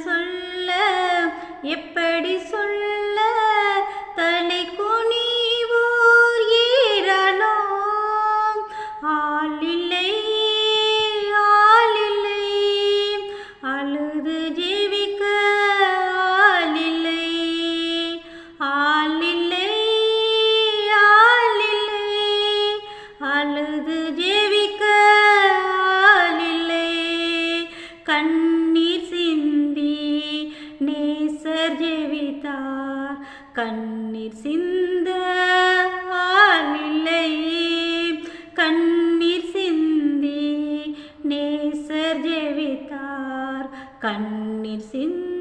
சொல்ல எப்படி சொல்ல தலை குனிவோர் ஏறலாம் ஆளில்லை ஆளில்லை அழுது ஜீவிக்க ஆளில்லை ஆளில்லை ஆளில்லை அழுது ஜீவிக்க ஆளில்லை கண்ணீர் சிந்தி நேசர் ஜெபித்தார் கண்ணீர் சிந்த ஆளில்லை கண்ணீர் சிந்தி நேசர் ஜெபித்தார் கண்ணீர் சிந்த